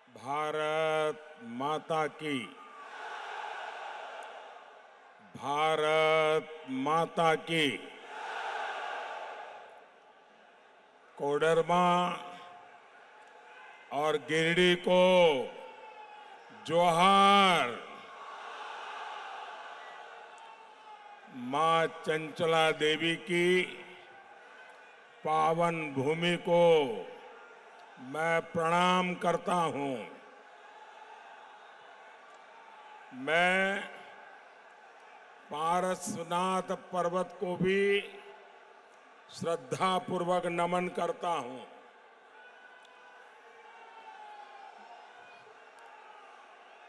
भारत माता की। भारत माता की। कोडरमा और गिरिडीह को जोहार। मां चंचला देवी की पावन भूमि को मैं प्रणाम करता हूं। मैं पारसनाथ पर्वत को भी श्रद्धापूर्वक नमन करता हूं।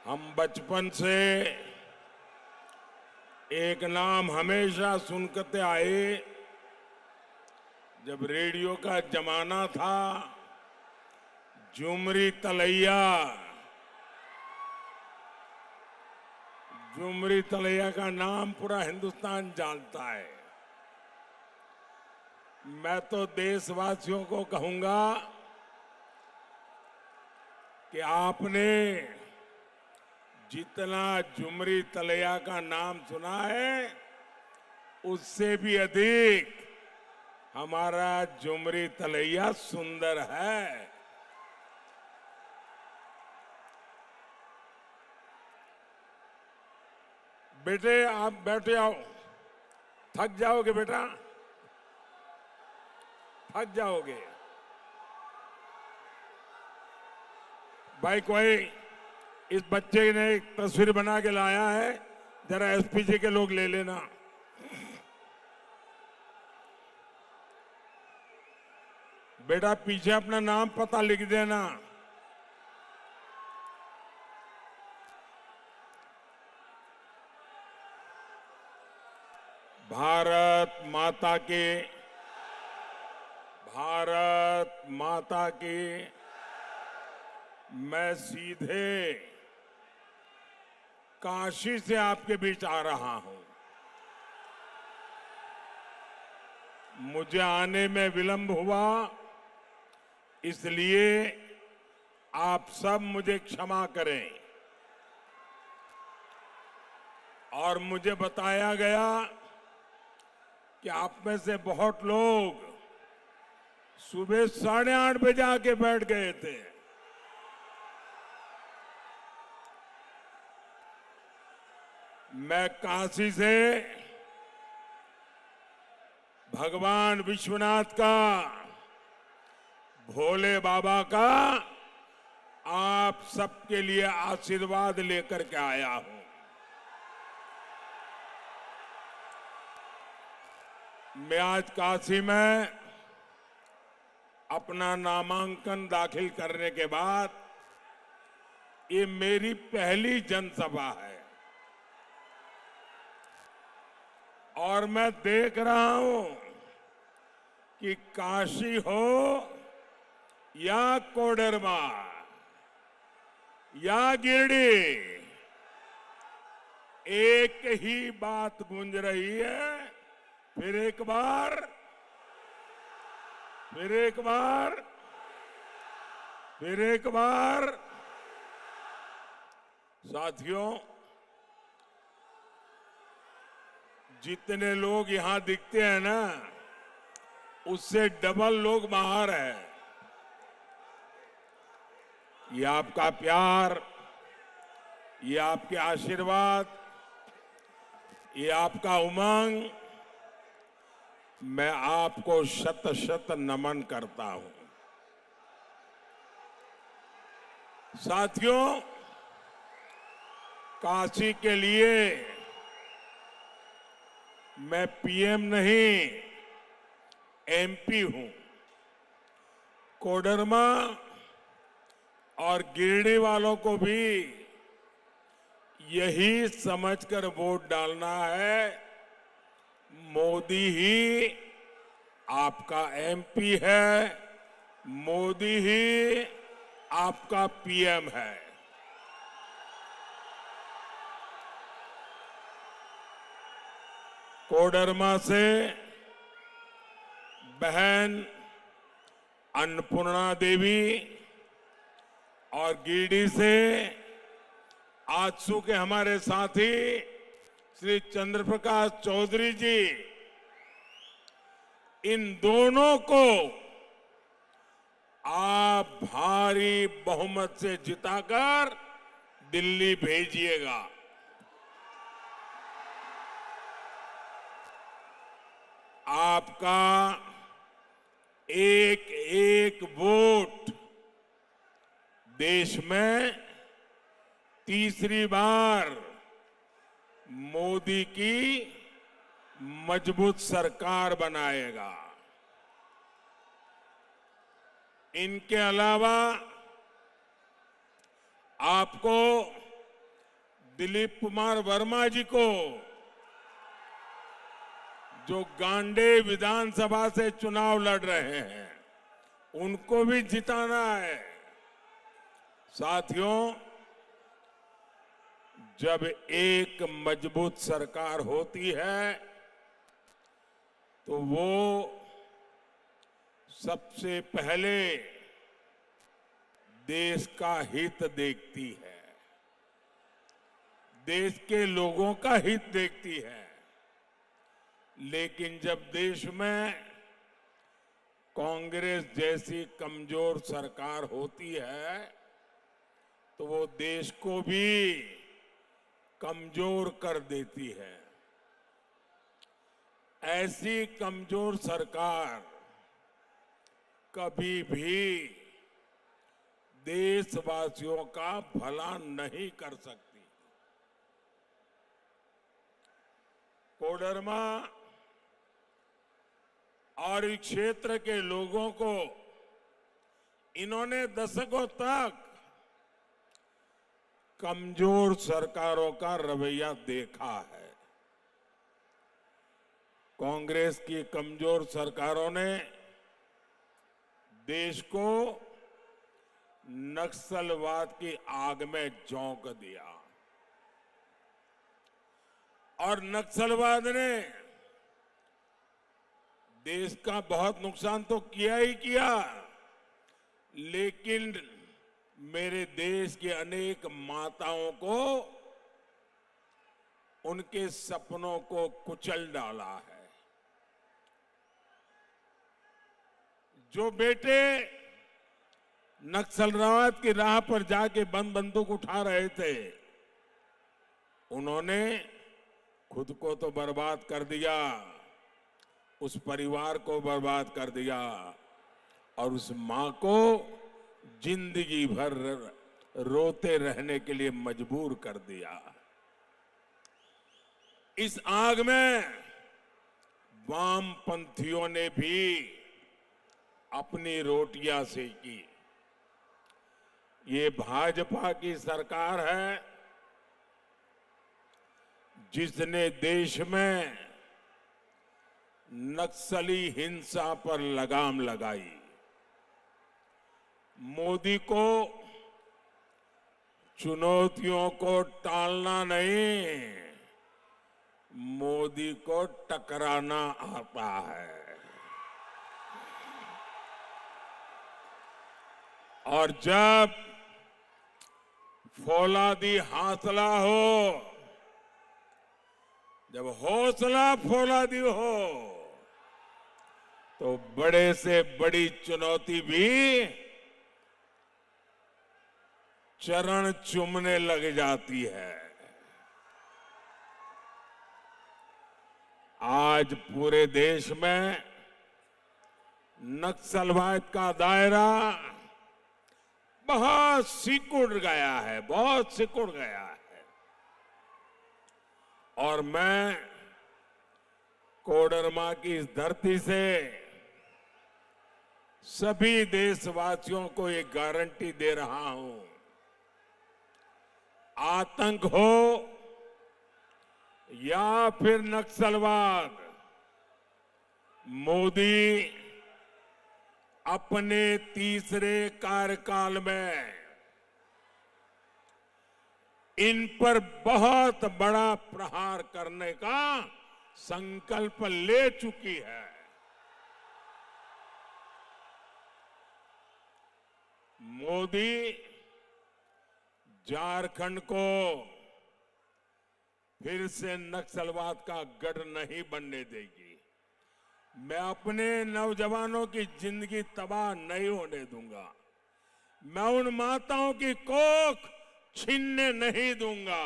हम बचपन से एक नाम हमेशा सुनते आए। जब रेडियो का जमाना था, झुमरी तलैया। झुमरी तलैया का नाम पूरा हिंदुस्तान जानता है। मैं तो देशवासियों को कहूंगा कि आपने जितना झुमरी तलैया का नाम सुना है, उससे भी अधिक हमारा झुमरी तलैया सुंदर है। बेटे, आप बैठे आओ। थक जाओगे बेटा, थक जाओगे। भाई, कोई इस बच्चे ने एक तस्वीर बना के लाया है, जरा एसपीजी के लोग ले लेना। बेटा, पीछे अपना नाम पता लिख देना। भारत माता की। भारत माता की। मैं सीधे काशी से आपके बीच आ रहा हूं। मुझे आने में विलंब हुआ, इसलिए आप सब मुझे क्षमा करें। और मुझे बताया गया कि आप में से बहुत लोग सुबह 8:30 बजे आके बैठ गए थे। मैं काशी से भगवान विश्वनाथ का, भोले बाबा का आप सबके लिए आशीर्वाद लेकर के आया हूं। मैं आज काशी में अपना नामांकन दाखिल करने के बाद ये मेरी पहली जनसभा है। और मैं देख रहा हूं कि काशी हो या कोडरमा या गिरिडीह, एक ही बात गूंज रही है। फिर एक बार, फिर एक बार, फिर एक बार। साथियों, जितने लोग यहां दिखते हैं ना, उससे डबल लोग बाहर हैं। ये आपका प्यार, ये आपके आशीर्वाद, ये आपका उमंग, मैं आपको शत शत नमन करता हूं। साथियों, काशी के लिए मैं पीएम नहीं, एमपी हूं। कोडरमा और गिरिडीह वालों को भी यही समझकर वोट डालना है। मोदी ही आपका एमपी है, मोदी ही आपका पीएम है। कोडरमा से बहन अन्नपूर्णा देवी और गिरिडीह से आजसू के हमारे साथी श्री चंद्रप्रकाश चौधरी जी, इन दोनों को आप भारी बहुमत से जिताकर दिल्ली भेजिएगा। आपका एक एक वोट देश में तीसरी बार मोदी की मजबूत सरकार बनाएगा। इनके अलावा आपको दिलीप कुमार वर्मा जी को, जो गांडे विधानसभा से चुनाव लड़ रहे हैं, उनको भी जिताना है। साथियों, जब एक मजबूत सरकार होती है तो वो सबसे पहले देश का हित देखती है, देश के लोगों का हित देखती है। लेकिन जब देश में कांग्रेस जैसी कमजोर सरकार होती है तो वो देश को भी कमजोर कर देती है। ऐसी कमजोर सरकार कभी भी देशवासियों का भला नहीं कर सकती। कोडरमा और इस क्षेत्र के लोगों को इन्होंने दशकों तक कमजोर सरकारों का रवैया देखा है। कांग्रेस की कमजोर सरकारों ने देश को नक्सलवाद की आग में झोंक दिया और नक्सलवाद ने देश का बहुत नुकसान तो किया ही किया, लेकिन मेरे देश के अनेक माताओं को, उनके सपनों को कुचल डाला है। जो बेटे नक्सलवाद की राह पर जाके बंदूक उठा रहे थे, उन्होंने खुद को तो बर्बाद कर दिया, उस परिवार को बर्बाद कर दिया और उस मां को जिंदगी भर रोते रहने के लिए मजबूर कर दिया। इस आग में वामपंथियों ने भी अपनी रोटियां सेकी। ये भाजपा की सरकार है जिसने देश में नक्सली हिंसा पर लगाम लगाई। मोदी को चुनौतियों को टालना नहीं, मोदी को टकराना आता है। और जब फौलादी हौसला हो, जब हौसला फौलादी हो, तो बड़े से बड़ी चुनौती भी चरण चूमने लग जाती है। आज पूरे देश में नक्सलवाद का दायरा बहुत सिकुड़ गया है, बहुत सिकुड़ गया है। और मैं कोडरमा की इस धरती से सभी देशवासियों को एक गारंटी दे रहा हूं, आतंक हो या फिर नक्सलवाद, मोदी अपने तीसरे कार्यकाल में इन पर बहुत बड़ा प्रहार करने का संकल्प ले चुकी है। मोदी झारखंड को फिर से नक्सलवाद का गढ़ नहीं बनने देगी। मैं अपने नौजवानों की जिंदगी तबाह नहीं होने दूंगा। मैं उन माताओं की कोख छीनने नहीं दूंगा।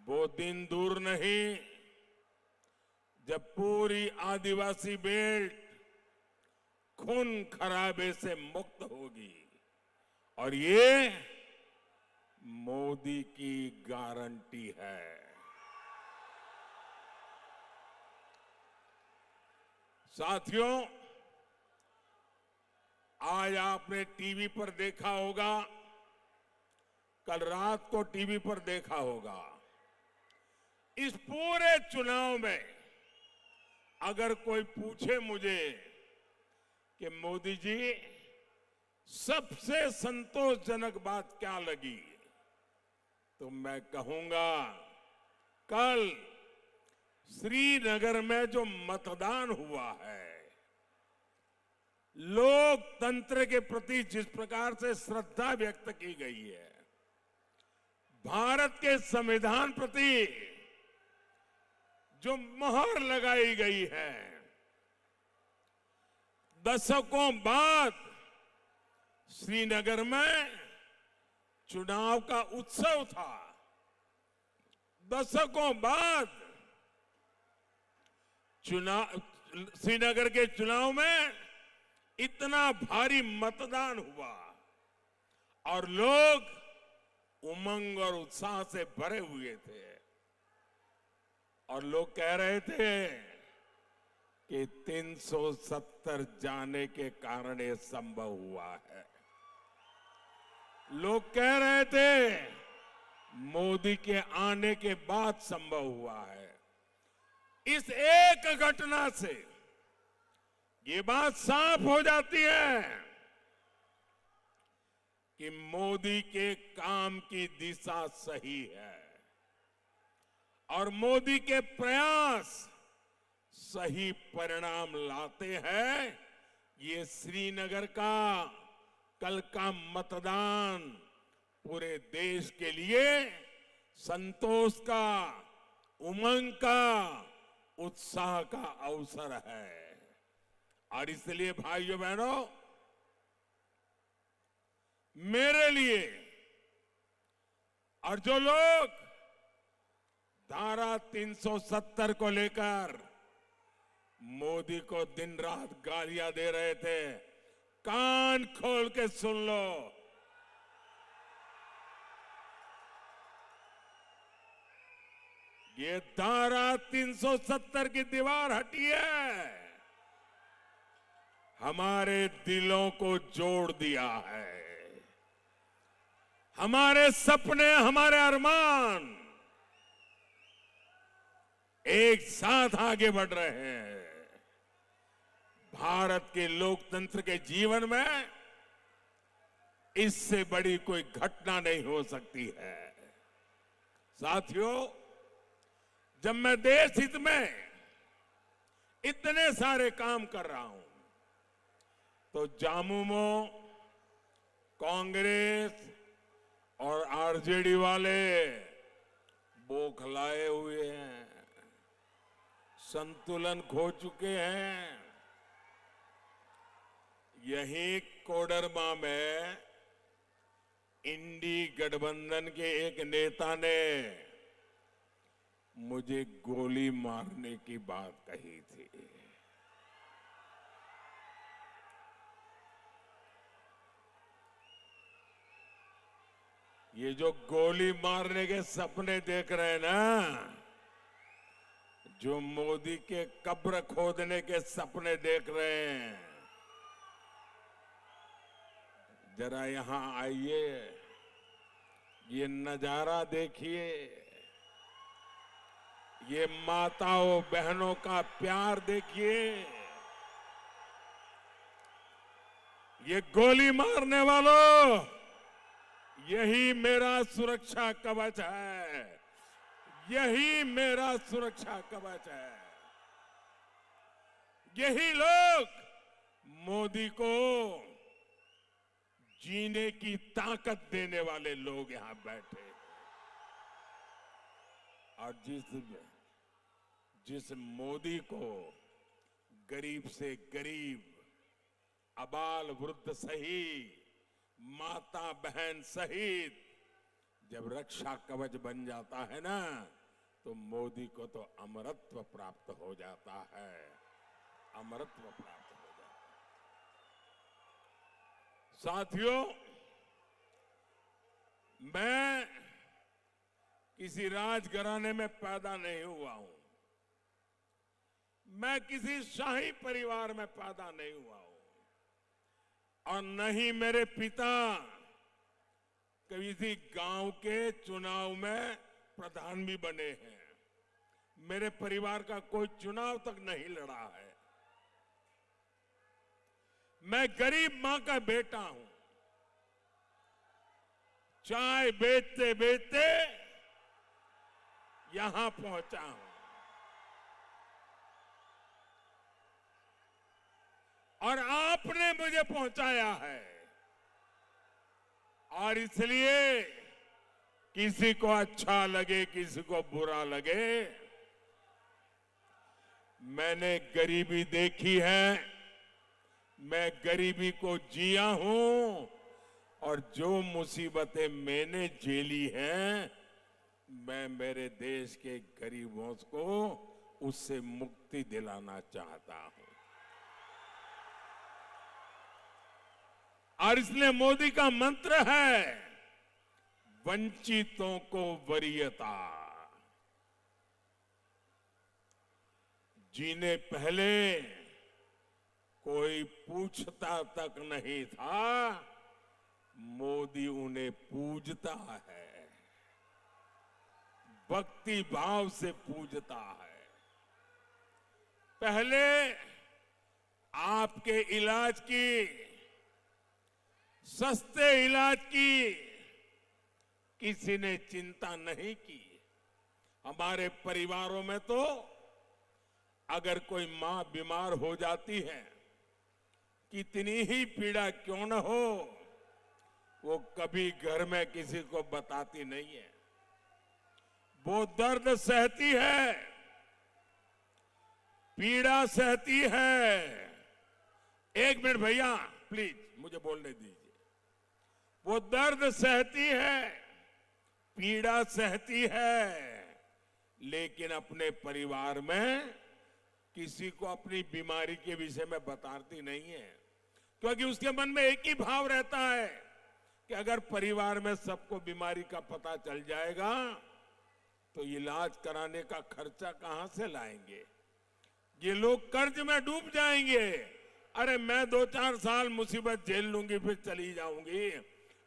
वो दिन दूर नहीं जब पूरी आदिवासी बेल्ट खून खराबे से मुक्त होगी, और ये मोदी की गारंटी है। साथियों, आज आपने टीवी पर देखा होगा, कल रात को टीवी पर देखा होगा, इस पूरे चुनाव में अगर कोई पूछे मुझे कि मोदी जी सबसे संतोषजनक बात क्या लगी, तो मैं कहूंगा कल श्रीनगर में जो मतदान हुआ है, लोकतंत्र के प्रति जिस प्रकार से श्रद्धा व्यक्त की गई है, भारत के संविधान प्रति जो मोहर लगाई गई है, दशकों बाद श्रीनगर में चुनाव का उत्सव था। दशकों बाद श्रीनगर के चुनाव में इतना भारी मतदान हुआ और लोग उमंग और उत्साह से भरे हुए थे, और लोग कह रहे थे कि 370 जाने के कारण ये संभव हुआ है। लोग कह रहे थे मोदी के आने के बाद संभव हुआ है। इस एक घटना से ये बात साफ हो जाती है कि मोदी के काम की दिशा सही है और मोदी के प्रयास सही परिणाम लाते हैं। ये श्रीनगर का कल का मतदान पूरे देश के लिए संतोष का, उमंग का, उत्साह का अवसर है। और इसलिए भाइयों बहनों, मेरे लिए और जो लोग धारा 370 को लेकर मोदी को दिन रात गालियां दे रहे थे, कान खोल के सुन लो। ये धारा 370 की दीवार हटी है, हमारे दिलों को जोड़ दिया है। हमारे सपने, हमारे अरमान एक साथ आगे बढ़ रहे हैं। भारत के लोकतंत्र के जीवन में इससे बड़ी कोई घटना नहीं हो सकती है। साथियों, जब मैं देश हित में इतने सारे काम कर रहा हूं, तो जामुमो कांग्रेस और आरजेडी वाले बौखलाए हुए हैं, संतुलन खो चुके हैं। यही कोडरमा में इंडी गठबंधन के एक नेता ने मुझे गोली मारने की बात कही थी। ये जो गोली मारने के सपने देख रहे हैं ना, जो मोदी के कब्र खोदने के सपने देख रहे हैं, जरा यहां आइए, ये नजारा देखिए, ये माताओं बहनों का प्यार देखिए। ये गोली मारने वालों, यही मेरा सुरक्षा कवच है, यही मेरा सुरक्षा कवच है। यही लोग मोदी को जीने की ताकत देने वाले लोग यहां बैठे। और जिस मोदी को गरीब से गरीब, अबाल वृद्ध सहित, माता बहन सहित जब रक्षा कवच बन जाता है ना, तो मोदी को तो अमरत्व प्राप्त हो जाता है, अमरत्व प्राप्त हो जाता है। साथियों, मैं किसी राजघराने में पैदा नहीं हुआ हूं, मैं किसी शाही परिवार में पैदा नहीं हुआ हूं, और न ही मेरे पिता किसी गांव के चुनाव में प्रधान भी बने हैं। मेरे परिवार का कोई चुनाव तक नहीं लड़ा है। मैं गरीब मां का बेटा हूं। चाय बेचते बेचते यहां पहुंचा हूं, और आपने मुझे पहुंचाया है। और इसलिए किसी को अच्छा लगे, किसी को बुरा लगे, मैंने गरीबी देखी है, मैं गरीबी को जिया हूं, और जो मुसीबतें मैंने झेली हैं, मैं मेरे देश के गरीबों को उससे मुक्ति दिलाना चाहता हूं। और इसलिए मोदी का मंत्र है, वंचितों को वरीयता। जिन्हें पहले कोई पूछता तक नहीं था, मोदी उन्हें पूजता है, भक्ति भाव से पूजता है। पहले आपके इलाज की, सस्ते इलाज की किसी ने चिंता नहीं की। हमारे परिवारों में तो अगर कोई मां बीमार हो जाती है, कितनी ही पीड़ा क्यों न हो, वो कभी घर में किसी को बताती नहीं है। वो दर्द सहती है, पीड़ा सहती है। एक मिनट भैया, प्लीज मुझे बोलने दीजिए। वो दर्द सहती है, पीड़ा सहती है, लेकिन अपने परिवार में किसी को अपनी बीमारी के विषय में बताती नहीं है, क्योंकि उसके मन में एक ही भाव रहता है कि अगर परिवार में सबको बीमारी का पता चल जाएगा तो इलाज कराने का खर्चा कहां से लाएंगे। ये लोग कर्ज में डूब जाएंगे। अरे मैं 2-4 साल मुसीबत झेल लूंगी, फिर चली जाऊंगी,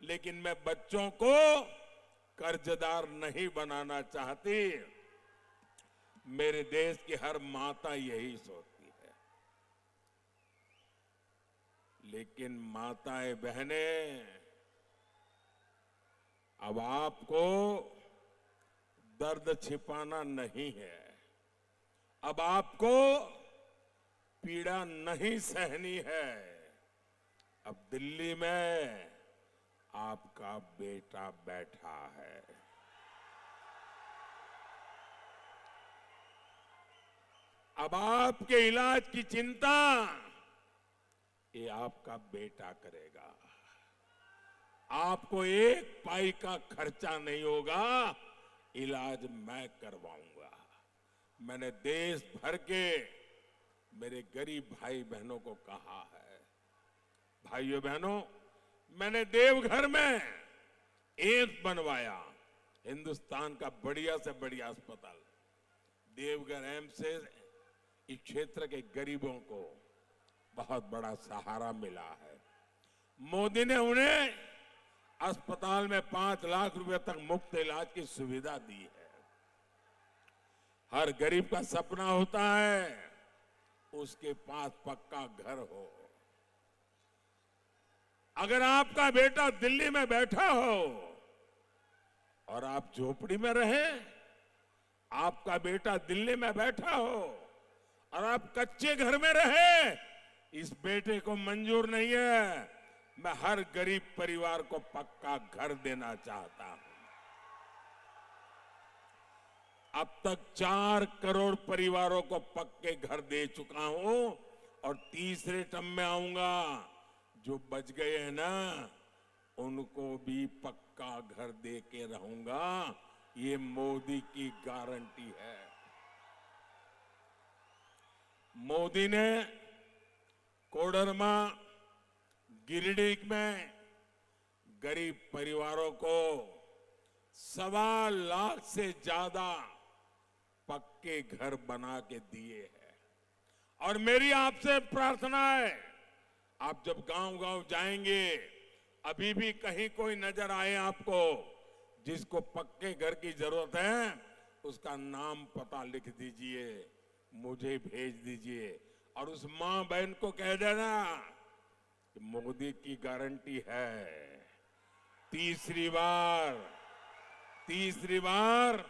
लेकिन मैं बच्चों को कर्जदार नहीं बनाना चाहती। मेरे देश की हर माता यही सोचती है। लेकिन माताएं बहनें, अब आपको दर्द छिपाना नहीं है, अब आपको पीड़ा नहीं सहनी है। अब दिल्ली में आपका बेटा बैठा है। अब आपके इलाज की चिंता ये आपका बेटा करेगा। आपको एक पाई का खर्चा नहीं होगा, इलाज मैं करवाऊंगा। मैंने देश भर के मेरे गरीब भाई बहनों को कहा है, भाइयों बहनों, मैंने देवघर में एम्स बनवाया, हिंदुस्तान का बढ़िया से बढ़िया अस्पताल। देवघर एम्स से इस क्षेत्र के गरीबों को बहुत बड़ा सहारा मिला है। मोदी ने उन्हें अस्पताल में 5 लाख रुपए तक मुफ्त इलाज की सुविधा दी है। हर गरीब का सपना होता है उसके पास पक्का घर हो। अगर आपका बेटा दिल्ली में बैठा हो और आप झोपड़ी में रहे, आपका बेटा दिल्ली में बैठा हो और आप कच्चे घर में रहे, इस बेटे को मंजूर नहीं है मैं हर गरीब परिवार को पक्का घर देना चाहता हूं। अब तक 4 करोड़ परिवारों को पक्के घर दे चुका हूं और तीसरे टर्म में आऊंगा। जो बच गए हैं ना, उनको भी पक्का घर दे के रहूंगा। ये मोदी की गारंटी है। मोदी ने कोडरमा, गिरिडीह में गरीब परिवारों को 1.25 लाख से ज्यादा पक्के घर बना के दिए हैं। और मेरी आपसे प्रार्थना है, आप जब गांव-गांव जाएंगे, अभी भी कहीं कोई नजर आए आपको जिसको पक्के घर की जरूरत है, उसका नाम पता लिख दीजिए, मुझे भेज दीजिए और उस मां बहन को कह देना कि मोदी की गारंटी है। तीसरी बार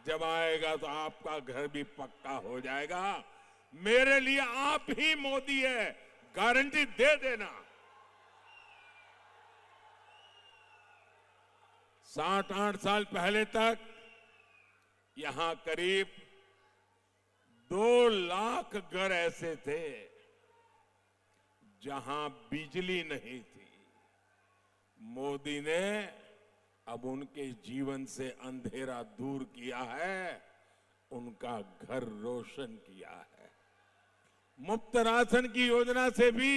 जब आएगा तो आपका घर भी पक्का हो जाएगा। मेरे लिए आप ही मोदी है, गारंटी दे देना। 7-8 साल पहले तक यहां करीब 2 लाख घर ऐसे थे जहां बिजली नहीं थी। मोदी ने अब उनके जीवन से अंधेरा दूर किया है, उनका घर रोशन किया है। मुफ्त राशन की योजना से भी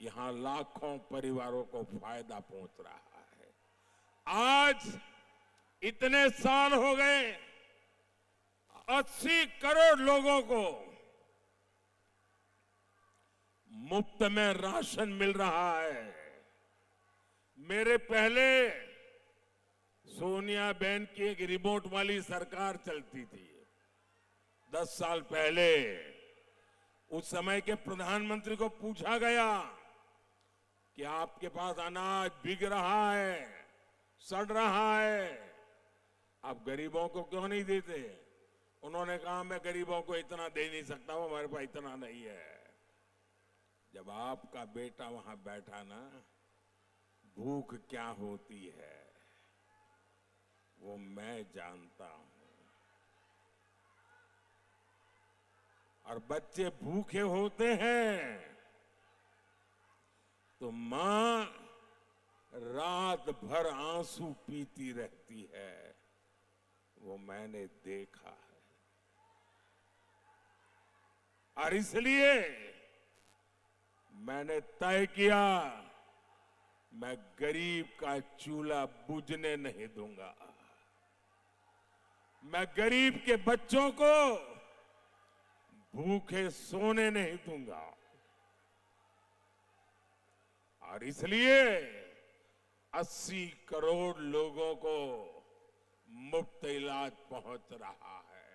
यहां लाखों परिवारों को फायदा पहुंच रहा है। आज इतने साल हो गए, 80 करोड़ लोगों को मुफ्त में राशन मिल रहा है। मेरे पहले सोनिया बहन की एक रिमोट वाली सरकार चलती थी 10 साल पहले। उस समय के प्रधानमंत्री को पूछा गया कि आपके पास अनाज बिक रहा है, सड़ रहा है, आप गरीबों को क्यों नहीं देते? उन्होंने कहा मैं गरीबों को इतना दे नहीं सकता हूं, हमारे पास इतना नहीं है। जब आपका बेटा वहां बैठा ना, भूख क्या होती है वो मैं जानता हूं। और बच्चे भूखे होते हैं तो मां रात भर आंसू पीती रहती है, वो मैंने देखा है। और इसलिए मैंने तय किया, मैं गरीब का चूल्हा बुझने नहीं दूंगा। मैं गरीब के बच्चों को भूखे सोने नहीं दूंगा। और इसलिए 80 करोड़ लोगों को मुफ्त इलाज पहुंच रहा है।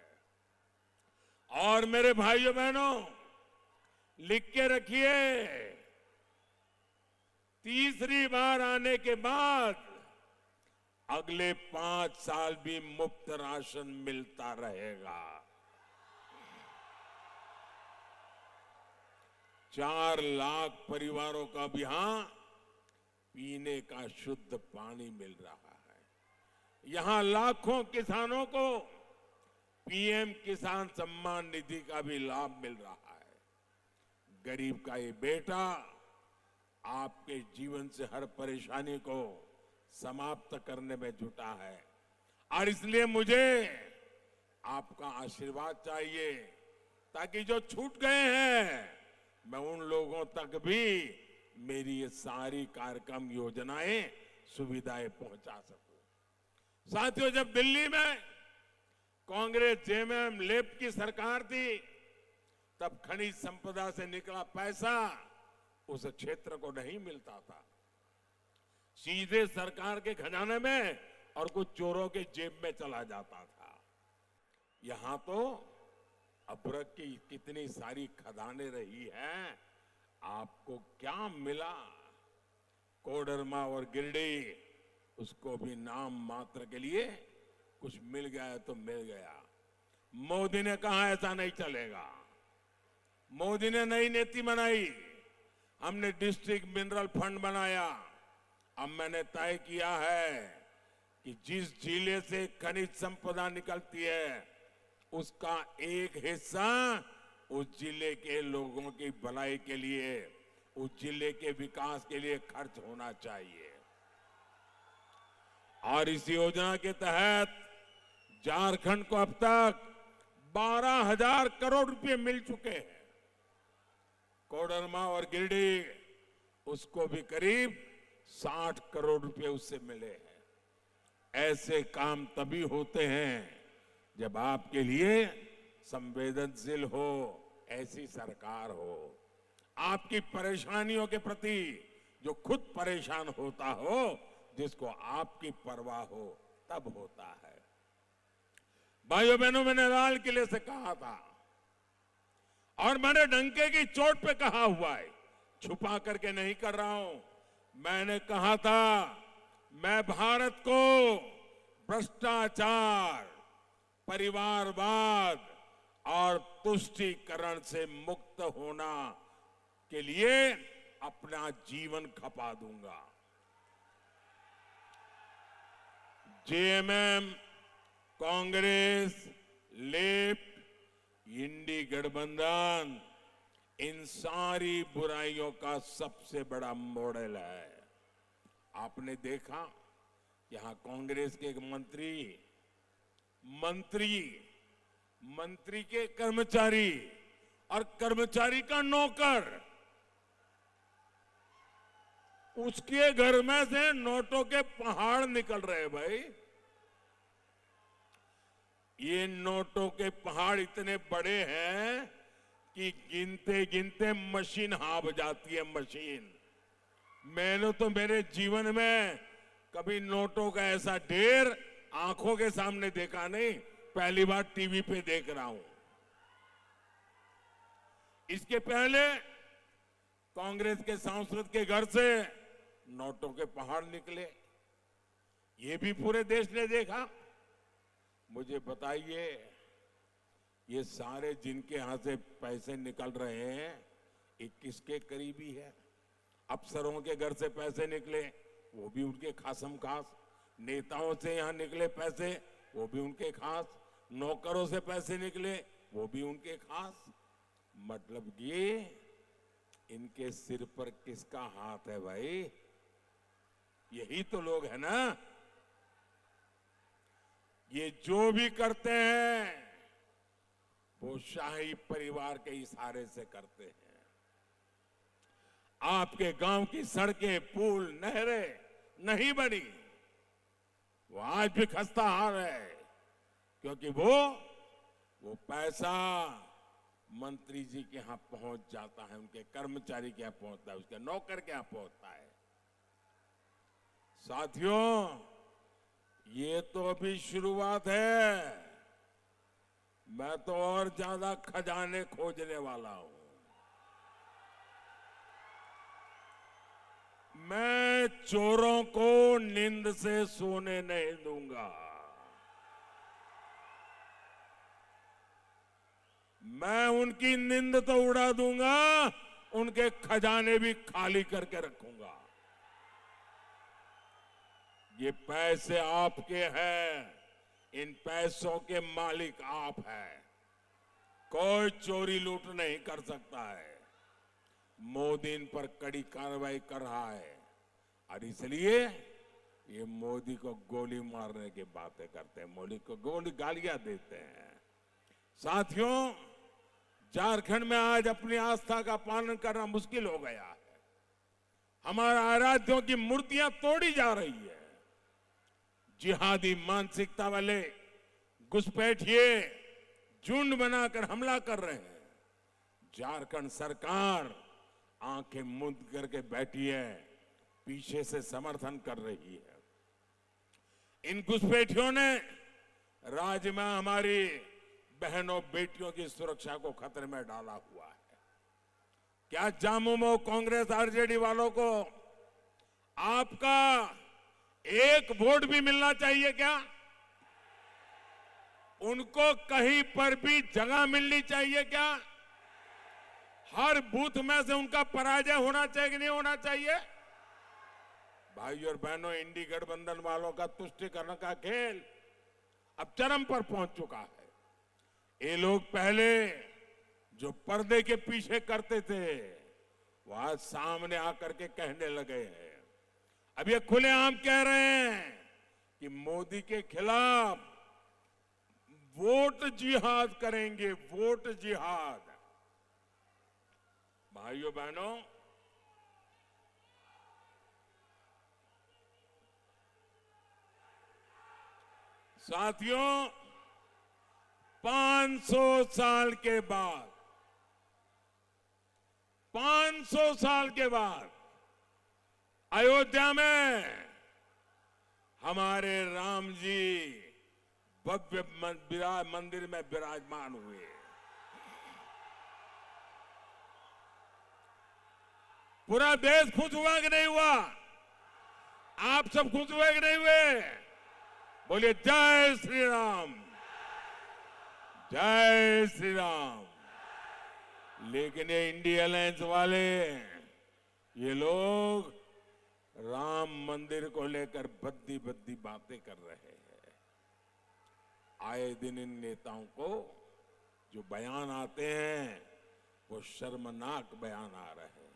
और मेरे भाइयों बहनों, लिख के रखिए, तीसरी बार आने के बाद अगले 5 साल भी मुफ्त राशन मिलता रहेगा। 4 लाख परिवारों का भी यहां पीने का शुद्ध पानी मिल रहा है। यहां लाखों किसानों को पीएम किसान सम्मान निधि का भी लाभ मिल रहा है। गरीब का ये बेटा आपके जीवन से हर परेशानी को समाप्त करने में जुटा है। और इसलिए मुझे आपका आशीर्वाद चाहिए, ताकि जो छूट गए हैं मैं उन लोगों तक भी मेरी ये सारी कार्यक्रम योजनाएं सुविधाएं पहुंचा सकूं। साथियों, जब दिल्ली में कांग्रेस जेएमएम लेफ्ट की सरकार थी, तब खनिज संपदा से निकला पैसा उस क्षेत्र को नहीं मिलता था, सीधे सरकार के खजाने में और कुछ चोरों के जेब में चला जाता था। यहां तो अभ्रक की कितनी सारी खदानें रही हैं, आपको क्या मिला? कोडरमा और गिरिडीह, उसको भी नाम मात्र के लिए कुछ मिल गया तो मिल गया। मोदी ने कहा ऐसा नहीं चलेगा। मोदी ने नई नीति बनाई, हमने डिस्ट्रिक्ट मिनरल फंड बनाया। अब मैंने तय किया है कि जिस जिले से खनिज संपदा निकलती है उसका एक हिस्सा उस जिले के लोगों की भलाई के लिए, उस जिले के विकास के लिए खर्च होना चाहिए। और इस योजना के तहत झारखंड को अब तक 12,000 करोड़ रुपए मिल चुके हैं। कोडरमा और गिरिडीह उसको भी करीब 60 करोड़ रुपए उससे मिले हैं। ऐसे काम तभी होते हैं जब आपके लिए संवेदनशील हो, ऐसी सरकार हो, आपकी परेशानियों के प्रति जो खुद परेशान होता हो, जिसको आपकी परवाह हो, तब होता है। भाइयों बहनों, मैंने लाल किले से कहा था और मैंने डंके की चोट पे कहा हुआ है, छुपा करके नहीं कर रहा हूं। मैंने कहा था मैं भारत को भ्रष्टाचार, परिवारवाद और तुष्टीकरण से मुक्त होना के लिए अपना जीवन खपा दूंगा। जेएमएम, कांग्रेस, लेफ्ट, इंडी गठबंधन इन सारी बुराइयों का सबसे बड़ा मॉडल है। आपने देखा यहां कांग्रेस के एक मंत्री के कर्मचारी और कर्मचारी का नौकर, उसके घर में से नोटों के पहाड़ निकल रहे। भाई, ये नोटों के पहाड़ इतने बड़े हैं कि गिनते गिनते मशीन हाँफ जाती है। मशीन, मैंने तो मेरे जीवन में कभी नोटों का ऐसा ढेर आंखों के सामने देखा नहीं, पहली बार टीवी पे देख रहा हूं। इसके पहले कांग्रेस के सांसद के घर से नोटों के पहाड़ निकले, ये भी पूरे देश ने देखा। मुझे बताइए, ये सारे जिनके यहां से पैसे निकल रहे हैं, ये किसके करीबी है? अफसरों के घर से पैसे निकले, वो भी उनके खासम खास। नेताओं से यहां निकले पैसे, वो भी उनके खास। नौकरों से पैसे निकले, वो भी उनके खास। मतलब ये इनके सिर पर किसका हाथ है भाई? यही तो लोग है ना। ये जो भी करते हैं वो शाही परिवार के इशारे से करते हैं। आपके गांव की सड़कें, पुल, नहरें नहीं बनी, वो आज भी खस्ता हाल है, क्योंकि वो पैसा मंत्री जी के यहां पहुंच जाता है, उनके कर्मचारी के यहां पहुंचता है, उसके नौकर के यहां पहुंचता है। साथियों, ये तो अभी शुरुआत है। मैं तो और ज्यादा खजाने खोजने वाला हूं। मैं चोरों को नींद से सोने नहीं दूंगा। मैं उनकी नींद तो उड़ा दूंगा, उनके खजाने भी खाली करके रखूंगा। ये पैसे आपके हैं, इन पैसों के मालिक आप हैं। कोई चोरी लूट नहीं कर सकता है। मोदी इन पर कड़ी कार्रवाई कर रहा है और इसलिए ये मोदी को गोली मारने की बातें करते हैं, मोदी को गोली गालियां देते हैं। साथियों, झारखंड में आज अपनी आस्था का पालन करना मुश्किल हो गया है। हमारे आराध्यों की मूर्तियां तोड़ी जा रही है। जिहादी मानसिकता वाले घुसपैठिए झुंड बनाकर हमला कर रहे हैं। झारखंड सरकार आंखें मूंद करके बैठी है, पीछे से समर्थन कर रही है। इन घुसपैठियों ने राज्य में हमारी बहनों बेटियों की सुरक्षा को खतरे में डाला हुआ है। क्या झामुमो कांग्रेस आरजेडी वालों को आपका एक वोट भी मिलना चाहिए क्या? उनको कहीं पर भी जगह मिलनी चाहिए क्या? हर बूथ में से उनका पराजय होना चाहिए कि नहीं होना चाहिए? भाई और बहनों, इंडी गठबंधन वालों का तुष्टीकरण का खेल अब चरम पर पहुंच चुका है। ये लोग पहले जो पर्दे के पीछे करते थे वो आज सामने आकर के कहने लगे हैं। अब ये खुलेआम कह रहे हैं कि मोदी के खिलाफ वोट जिहाद करेंगे, वोट जिहाद। भाइयों बहनों, साथियों, 500 साल के बाद 500 साल के बाद अयोध्या में हमारे राम जी भव्य मंदिर में विराजमान हुए। पूरा देश खुश हुआ कि नहीं हुआ? आप सब खुश हुए कि नहीं हुए? बोलिए जय श्री राम, जय श्री राम। लेकिन ये इंडिया अलायंस वाले, ये लोग राम मंदिर को लेकर बद्दी बद्दी बातें कर रहे हैं। आए दिन इन नेताओं को जो बयान आते हैं वो शर्मनाक बयान आ रहे हैं।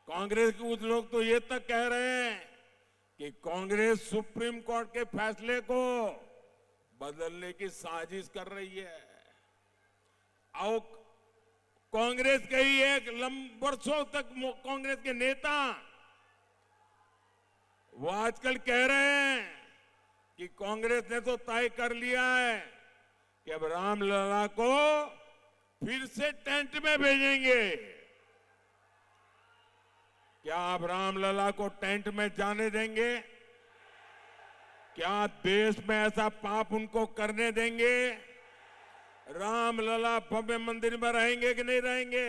कांग्रेस के कुछ लोग तो ये तक कह रहे हैं कि कांग्रेस सुप्रीम कोर्ट के फैसले को बदलने की साजिश कर रही है। और कांग्रेस के ही एक वर्षों तक कांग्रेस के नेता वो आजकल कह रहे हैं कि कांग्रेस ने तो तय कर लिया है कि अब रामलला को फिर से टेंट में भेजेंगे। क्या आप रामलला को टेंट में जाने देंगे? क्या देश में ऐसा पाप उनको करने देंगे? रामलला भव्य मंदिर में रहेंगे कि नहीं रहेंगे?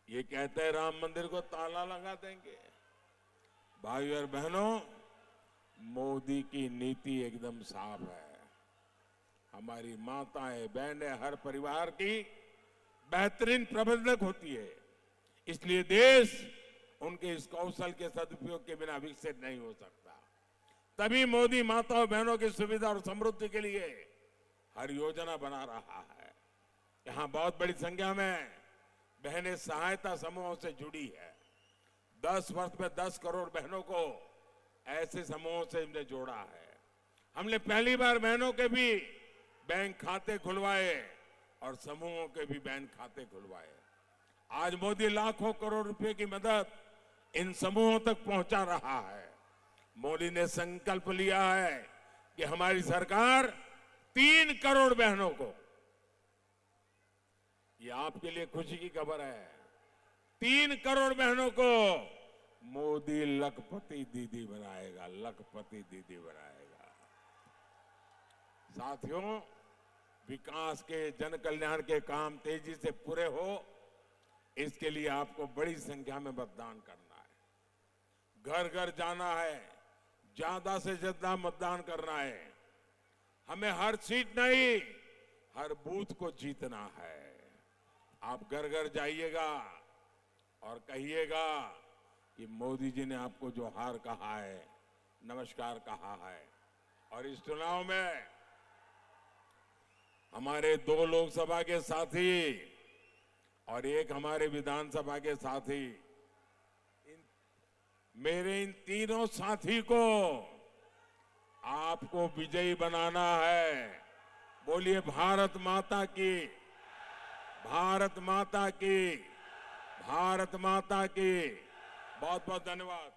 ये कहते हैं राम मंदिर को ताला लगा देंगे। भाइयों और बहनों, मोदी की नीति एकदम साफ है। हमारी माताएं बहनें हर परिवार की बेहतरीन प्रबंधक होती है, इसलिए देश उनके इस कौशल के सदुपयोग के बिना विकसित नहीं हो सकता। तभी मोदी माताओं बहनों की सुविधा और समृद्धि के लिए हर योजना बना रहा है। यहां बहुत बड़ी संख्या में बहनें सहायता समूहों से जुड़ी है। 10 वर्ष में 10 करोड़ बहनों को ऐसे समूहों से हमने जोड़ा है। हमने पहली बार बहनों के भी बैंक खाते खुलवाए और समूहों के भी बैंक खाते खुलवाए। आज मोदी लाखों करोड़ रुपए की मदद इन समूहों तक पहुंचा रहा है। मोदी ने संकल्प लिया है कि हमारी सरकार 3 करोड़ बहनों को, ये आपके लिए खुशी की खबर है, 3 करोड़ बहनों को मोदी लखपति दीदी बनाएगा, लखपति दीदी बनाएगा। साथियों, विकास के, जन कल्याण के काम तेजी से पूरे हो, इसके लिए आपको बड़ी संख्या में मतदान करना है। घर घर जाना है, ज्यादा से ज्यादा मतदान करना है। हमें हर सीट नहीं, हर बूथ को जीतना है। आप घर घर जाइएगा और कहिएगा कि मोदी जी ने आपको जो हार कहा है, नमस्कार कहा है। और इस चुनाव में हमारे 2 लोकसभा के साथी और एक हमारे विधानसभा के साथी, मेरे इन तीनों साथी को आपको विजयी बनाना है। बोलिए भारत माता की, भारत माता की, भारत माता की। बहुत बहुत धन्यवाद।